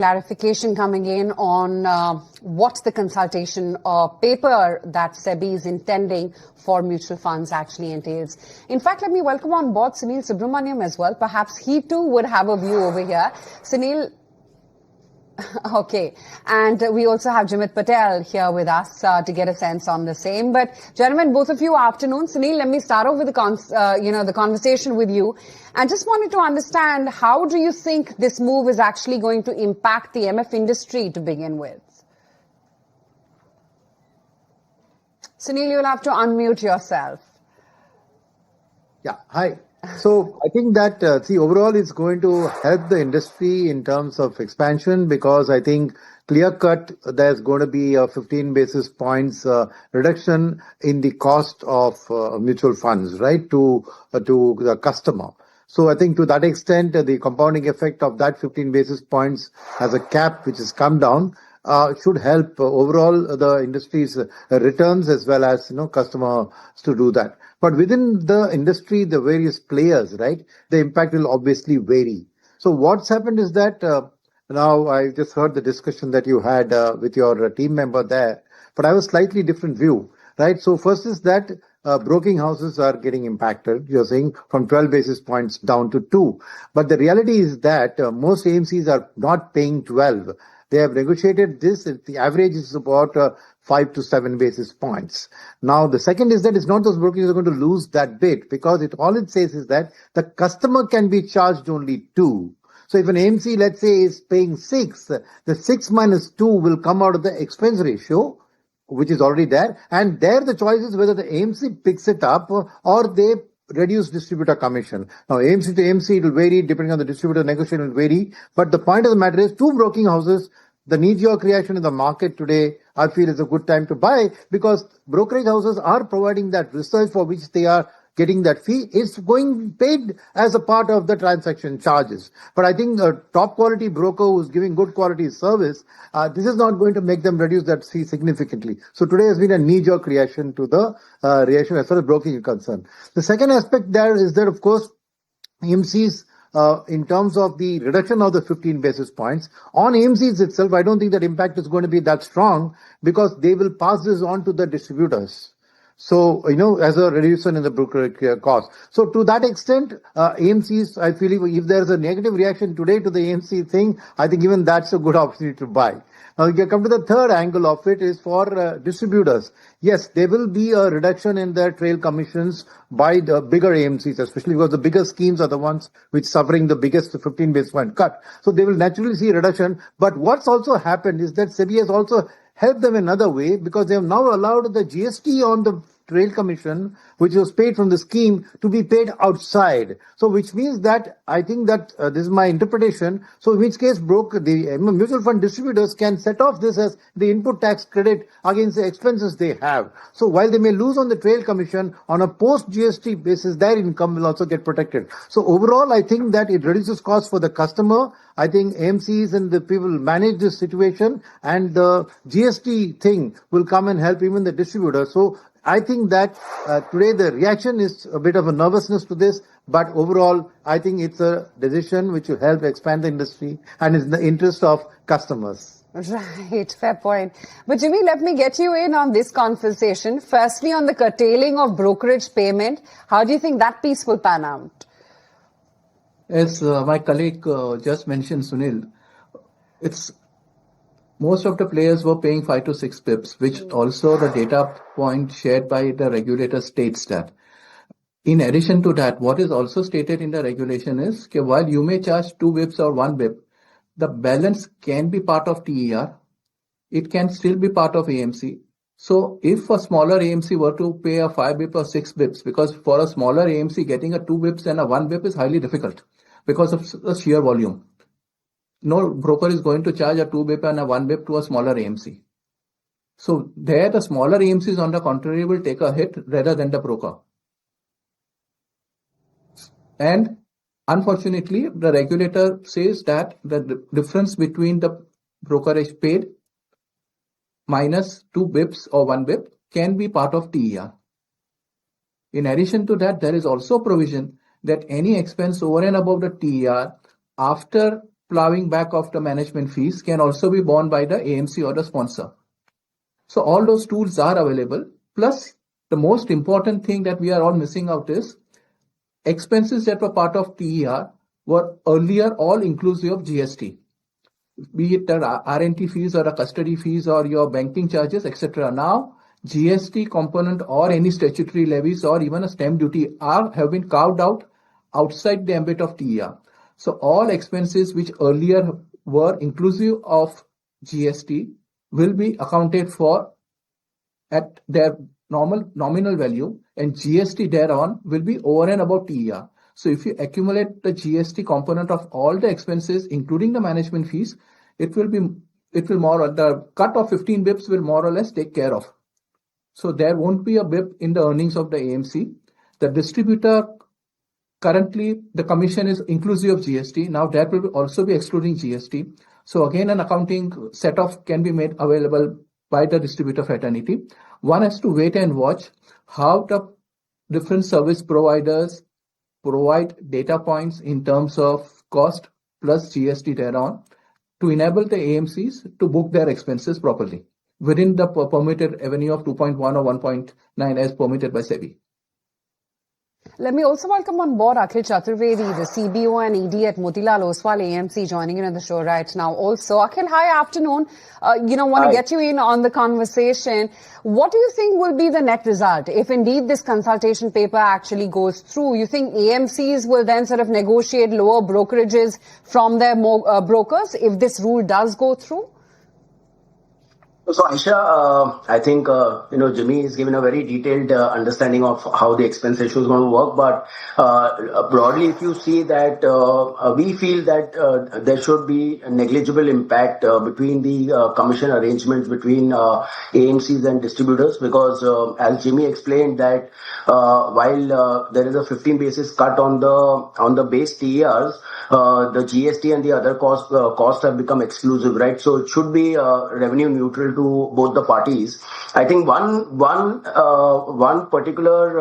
Clarification coming in on what the consultation paper that SEBI is intending for mutual funds actually entails. In fact, let me welcome on board Sunil Subramaniam as well. Perhaps he too would have a view over here. Sunil, okay. And we also have Jimit Patel here with us to get a sense on the same. But gentlemen, both of you, afternoon. Sunil, let me start off with the conversation with you. And just wanted to understand, how do you think this move is actually going to impact the MF industry to begin with? Sunil, you'll have to unmute yourself. Yeah, hi. So I think that, overall it's going to help the industry in terms of expansion, because I think clear cut, there's going to be a 15 basis points reduction in the cost of mutual funds, right, to the customer. So I think to that extent, the compounding effect of that 15 basis points as a cap, which has come down, should help overall the industry's returns as well as, customers to do that. But within the industry, the various players, right, the impact will obviously vary. So what's happened is that now I just heard the discussion that you had with your team member there, but I have a slightly different view, right? So first is that broking houses are getting impacted. You're saying from 12 basis points down to 2. But the reality is that most AMCs are not paying 12. They have negotiated this. The average is about 5 to 7 basis points. Now, the second is that it's not those brokers are going to lose that bit, because all it says is that the customer can be charged only 2. So if an AMC, let's say, is paying 6, the 6 minus 2 will come out of the expense ratio, which is already there. And there the choice is whether the AMC picks it up or they reduce distributor commission. Now, AMC to AMC, it will vary depending on the distributor negotiation, will vary. But the point of the matter is, two broking houses, the knee-jerk reaction in the market today, I feel is a good time to buy, because brokerage houses are providing that research for which they are getting that fee. It's going paid as a part of the transaction charges. But I think a top quality broker who's giving good quality service, this is not going to make them reduce that fee significantly. So today has been a knee-jerk reaction to the reaction as far as broking is concerned. The second aspect there is that, of course, AMCs, in terms of the reduction of the 15 basis points, on AMCs itself, I don't think that impact is going to be that strong, because they will pass this on to the distributors. So, as a reduction in the brokerage cost. So to that extent, AMCs, I feel if there's a negative reaction today to the AMC thing, I think even that's a good opportunity to buy. Now, you come to the third angle of it is for distributors. Yes, there will be a reduction in their trail commissions by the bigger AMCs, especially because the bigger schemes are the ones which suffering the biggest 15 basis point cut. So they will naturally see a reduction. But what's also happened is that SEBI has also help them another way, because they have now allowed the GST on the trail commission, which was paid from the scheme, to be paid outside. So which means that, I think that this is my interpretation. So in which case the mutual fund distributors can set off this as the input tax credit against the expenses they have. So while they may lose on the trail commission, on a post GST basis, their income will also get protected. So overall, I think that it reduces costs for the customer. I think AMCs and the people manage this situation, and the GST thing will come and help even the distributor. So I think that today the reaction is a bit of a nervousness to this, but overall, I think it's a decision which will help expand the industry and is in the interest of customers. Right, fair point. But Jimmy, let me get you in on this conversation. Firstly, on the curtailing of brokerage payment, how do you think that piece will pan out? As my colleague just mentioned, Sunil, most of the players were paying 5 to 6 pips, which also the data point shared by the regulator states that. In addition to that, what is also stated in the regulation is that while you may charge 2 bips or 1 bip, the balance can be part of TER. It can still be part of AMC. So if a smaller AMC were to pay a 5 bip or 6 bips, because for a smaller AMC, getting a 2 bips and a 1 bip is highly difficult because of the sheer volume. No broker is going to charge a 2 bip and a 1 bip to a smaller AMC. So there, the smaller AMCs on the contrary will take a hit rather than the broker. And unfortunately, the regulator says that the difference between the brokerage paid minus 2 bips or 1 bip can be part of TER. In addition to that, there is also provision that any expense over and above the TER after plowing back of the management fees can also be borne by the AMC or the sponsor. So all those tools are available. Plus, the most important thing that we are all missing out is expenses that were part of TER were earlier all inclusive of GST. Be it the R&T fees or the custody fees or your banking charges, etc. Now, GST component or any statutory levies or even a stamp duty have been carved out outside the ambit of TER. So all expenses which earlier were inclusive of GST will be accounted for at their nominal value, and GST thereon will be over and above TER. So if you accumulate the GST component of all the expenses, including the management fees, the cut of 15 bips will more or less take care of. So there won't be a bip in the earnings of the AMC. The distributor, currently the commission is inclusive of GST. Now that will also be excluding GST. So again, an accounting set off can be made available by the distributor fraternity. One has to wait and watch how the different service providers provide data points in terms of cost plus GST thereon to enable the AMCs to book their expenses properly within the permitted revenue of 2.1 or 1.9 as permitted by SEBI. Let me also welcome on board Akhil Chaturvedi, the CBO and ED at Motilal Oswal AMC, joining in on the show right now. Also, Akhil, hi, afternoon. Want to get you in on the conversation. What do you think will be the net result if indeed this consultation paper actually goes through? You think AMCs will then sort of negotiate lower brokerages from their brokers if this rule does go through? So, Aisha, I think, Jimmy has given a very detailed understanding of how the expense ratio is going to work. But broadly, if you see that we feel that there should be a negligible impact between the commission arrangements between AMCs and distributors, because as Jimmy explained that while there is a 15 basis cut on the base TERs, the GST and the other costs have become exclusive, right? So it should be revenue neutral to both the parties. I think one particular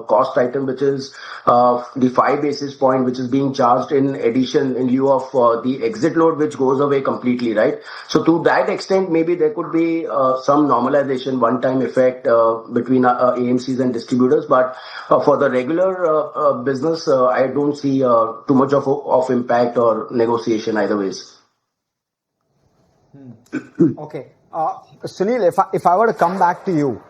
cost item, which is the 5 basis point, which is being charged in addition in lieu of the exit load, which goes away completely, right? So to that extent, maybe there could be some normalization, one-time effect between AMCs and distributors. But for the regular business, I don't see too much of impact or negotiation either ways. Okay. Sunil, if I were to come back to you,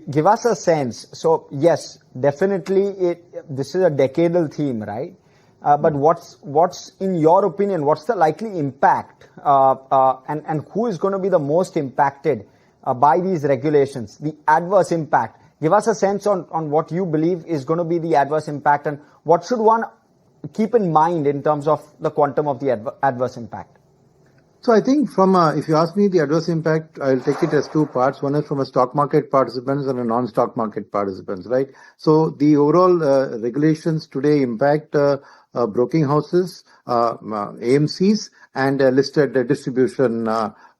give us a sense. So yes, definitely this is a decadal theme, right? But what's in your opinion, what's the likely impact and who is going to be the most impacted by these regulations, the adverse impact? Give us a sense on what you believe is going to be the adverse impact, and what should one keep in mind in terms of the quantum of the adverse impact? So I think if you ask me the adverse impact, I'll take it as two parts. One is from a stock market participants and a non-stock market participants, right? So the overall regulations today impact broking houses, AMCs, and listed distribution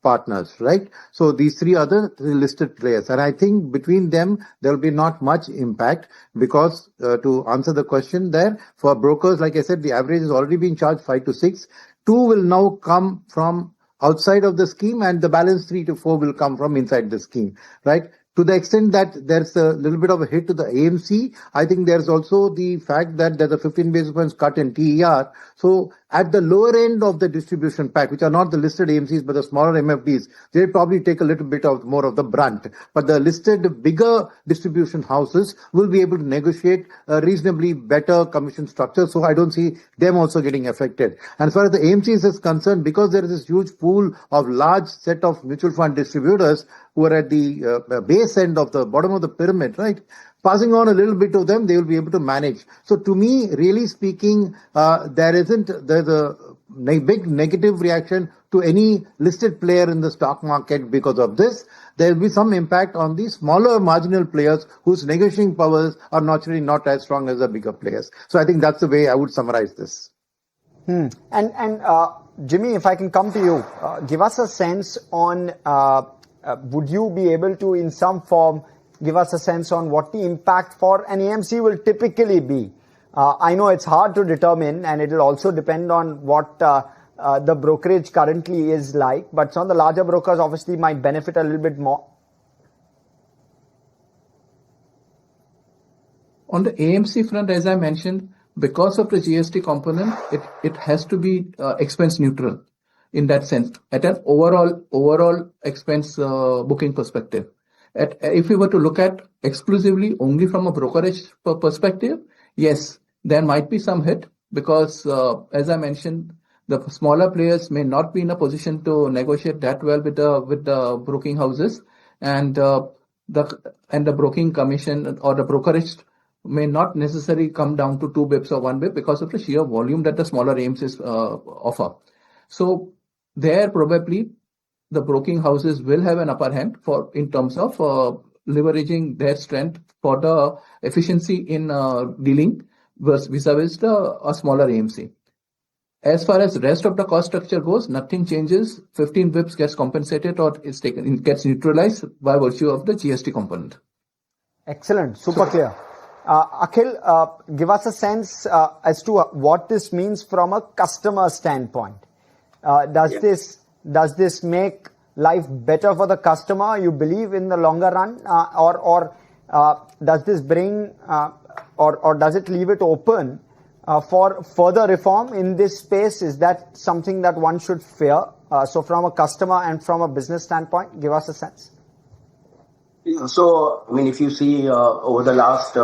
partners, right? So these three other listed players. And I think between them, there will be not much impact because to answer the question there, for brokers, like I said, the average is already being charged 5 to 6. 2 will now come from outside of the scheme, and the balance 3 to 4 will come from inside the scheme, right? To the extent that there's a little bit of a hit to the AMC, I think there's also the fact that there's a 15 basis points cut in TER. So at the lower end of the distribution pack, which are not the listed AMCs, but the smaller MFDs, they probably take a little bit of more of the brunt. But the listed bigger distribution houses will be able to negotiate a reasonably better commission structure. So I don't see them also getting affected. And as far as the AMCs is concerned, because there is this huge pool of large set of mutual fund distributors who are at the base end of the bottom of the pyramid, right? Passing on a little bit of them, they will be able to manage. So to me, really speaking, there's a big negative reaction to any listed player in the stock market because of this. There will be some impact on the smaller marginal players whose negotiating powers are naturally not as strong as the bigger players. So I think that's the way I would summarize this. And Jimmy, if I can come to you, give us a sense on, would you be able to in some form give us a sense on what the impact for an AMC will typically be I know it's hard to determine, and it will also depend on what the brokerage currently is like, but some of the larger brokers obviously might benefit a little bit more. On the AMC front, as I mentioned, because of the GST component, it has to be expense neutral in that sense at an overall expense booking perspective. If we were to look at exclusively only from a brokerage perspective, yes, there might be some hit because, as I mentioned, the smaller players may not be in a position to negotiate that well with the broking houses, and the broking commission or the brokerage may not necessarily come down to 2 bips or 1 bip because of the sheer volume that the smaller AMCs offer. So there probably the broking houses will have an upper hand in terms of leveraging their strength for the efficiency in dealing vis-a-vis a smaller AMC. As far as rest of the cost structure goes, nothing changes. 15 bips gets compensated or gets neutralized by virtue of the GST component. Excellent, super clear. Akhil, give us a sense as to what this means from a customer standpoint. Does this make life better for the customer, you believe, in the longer run, or does this bring or does it leave it open for further reform in this space? Is that something that one should fear? So from a customer and from a business standpoint, give us a sense. So, I mean, if you see over the last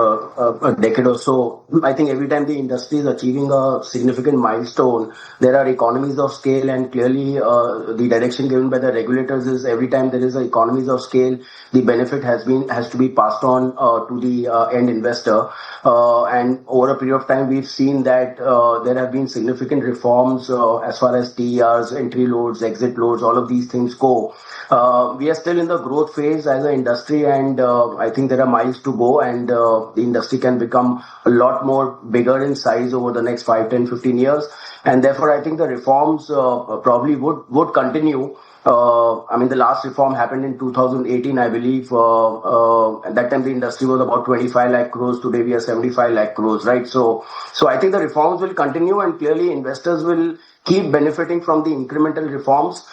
decade or so, I think every time the industry is achieving a significant milestone, there are economies of scale, and clearly the direction given by the regulators is every time there is economies of scale, the benefit has to be passed on to the end investor. And over a period of time, we've seen that there have been significant reforms as far as TERs, entry loads, exit loads, all of these things go. We are still in the growth phase as an industry, and I think there are miles to go, and the industry can become a lot more bigger in size over the next 5, 10, 15 years. And therefore, I think the reforms probably would continue. I mean, the last reform happened in 2018, I believe. At that time, the industry was about 25 lakh crores. Today, we are 75 lakh crores, right? So I think the reforms will continue, and clearly investors will keep benefiting from the incremental reforms.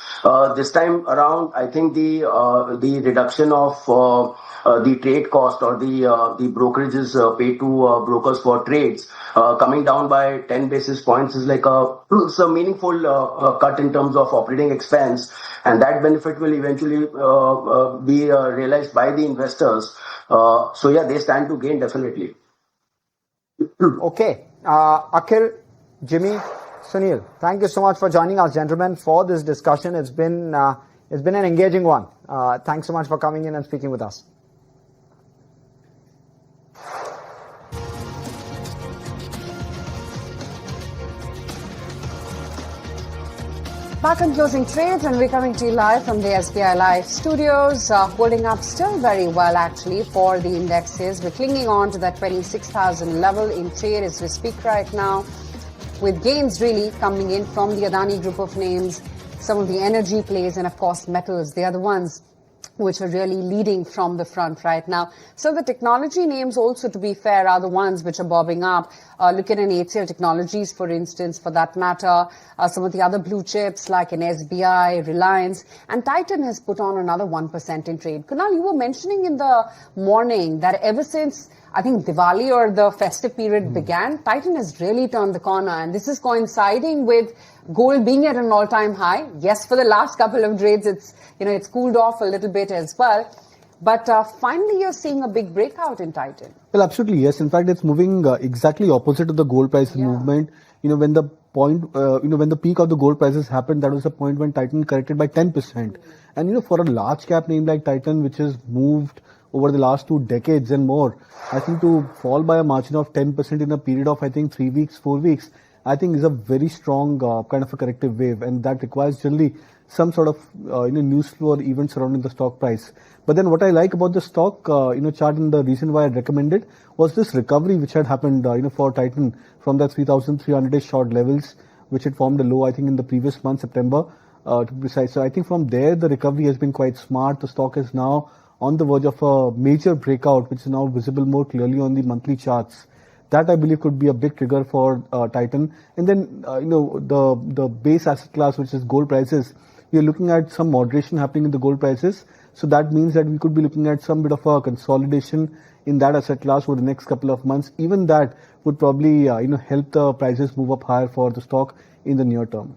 This time around, I think the reduction of the trade cost or the brokerages paid to brokers for trades coming down by 10 basis points is like it's a meaningful cut in terms of operating expense, and that benefit will eventually be realized by the investors. So yeah, they stand to gain definitely. Okay, Akhil, Jimmy, Sunil, thank you so much for joining us, gentlemen, for this discussion. It's been an engaging one. Thanks so much for coming in and speaking with us. Back on closing trades, and we're coming to you live from the SBI Live studios, holding up still very well actually for the indexes. We're clinging on to that 26,000 level in trade as we speak right now, with gains really coming in from the Adani group of names, some of the energy plays, and of course metals. They are the ones which are really leading from the front right now. So the technology names also, to be fair, are the ones which are bobbing up. Look at an HCL Technologies, for instance, for that matter. Some of the other blue chips like an SBI, Reliance, and Titan has put on another 1% in trade. Kunal, you were mentioning in the morning that ever since I think Diwali or the festive period began, Titan has really turned the corner, and this is coinciding with gold being at an all-time high. Yes, for the last couple of trades, it's cooled off a little bit as well. But finally, you're seeing a big breakout in Titan. Well, absolutely, yes. In fact, it's moving exactly opposite of the gold price movement. When the point, when the peak of the gold prices happened, that was the point when Titan corrected by 10%. And, for a large cap name like Titan, which has moved over the last 2 decades and more, I think to fall by a margin of 10% in a period of, 3 weeks, 4 weeks, I think is a very strong kind of a corrective wave, and that requires generally some sort of news flow or event surrounding the stock price. But then what I like about the stock chart, and the reason why I recommended was this recovery which had happened for Titan from the 3,300 short levels, which had formed a low I think in the previous month, September to be precise. So I think from there the recovery has been quite smart. The stock is now on the verge of a major breakout, which is now visible more clearly on the monthly charts. That I believe could be a big trigger for Titan. And then the base asset class, which is gold prices, we are looking at some moderation happening in the gold prices. So that means that we could be looking at some bit of a consolidation in that asset class over the next couple of months. Even that would probably help the prices move up higher for the stock in the near term.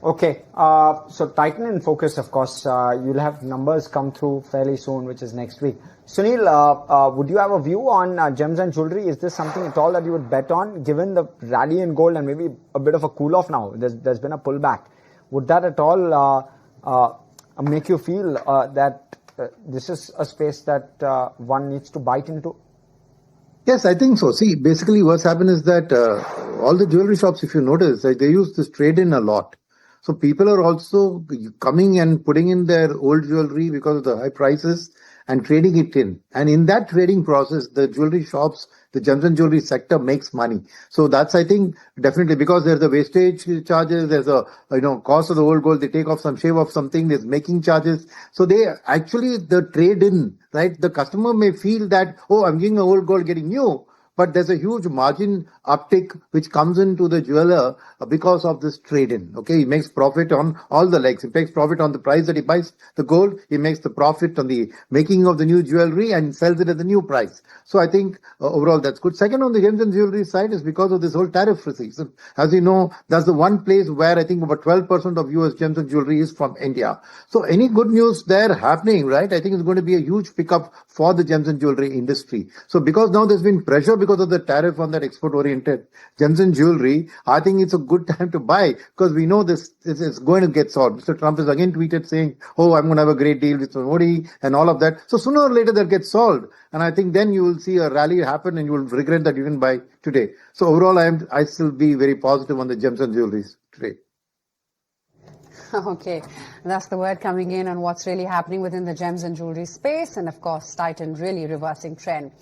Okay. So Titan in focus, of course, you'll have numbers come through fairly soon, which is next week. Sunil, would you have a view on gems and jewelry? Is this something at all that you would bet on, given the rally in gold and maybe a bit of a cool off now? There's been a pullback. Would that at all make you feel that this is a space that one needs to bite into? Yes, I think so. See, basically what's happened is that all the jewelry shops, if you notice, they use this trade-in a lot. So people are also coming and putting in their old jewelry because of the high prices and trading it in. And in that trading process, the jewelry shops, the gems and jewelry sector makes money. So that's, I think, definitely because there's the wastage charges, there's a cost of the old gold, they take off some shave off something, there's making charges. So they actually, the trade in, right? The customer may feel that, oh, I'm giving a old gold, getting new. But there's a huge margin uptick which comes into the jeweler because of this trade-in. Okay, he makes profit on all the legs. He makes profit on the price that he buys the gold. He makes the profit on the making of the new jewelry and sells it at the new price. So I think overall that's good. Second, on the gems and jewelry side is because of this whole tariff season. As you know, that's the one place where I think about 12% of US gems and jewelry is from India. So any good news there happening, right? I think it's going to be a huge pickup for the gems and jewelry industry. So because now there's been pressure because of the tariff on that export-oriented gems and jewelry, I think it's a good time to buy because we know this is going to get solved. Mr. Trump has again tweeted saying, oh, I'm going to have a great deal with Modi and all of that. So sooner or later that gets solved. And I think then you will see a rally happen and you will regret that you didn't buy today. So overall, I still be very positive on the gems and jewelry today. Okay, that's the word coming in on what's really happening within the gems and jewelry space. And of course, Titan really reversing trend.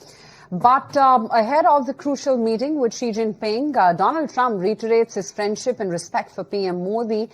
But ahead of the crucial meeting with Xi Jinping, Donald Trump reiterates his friendship and respect for PM Modi.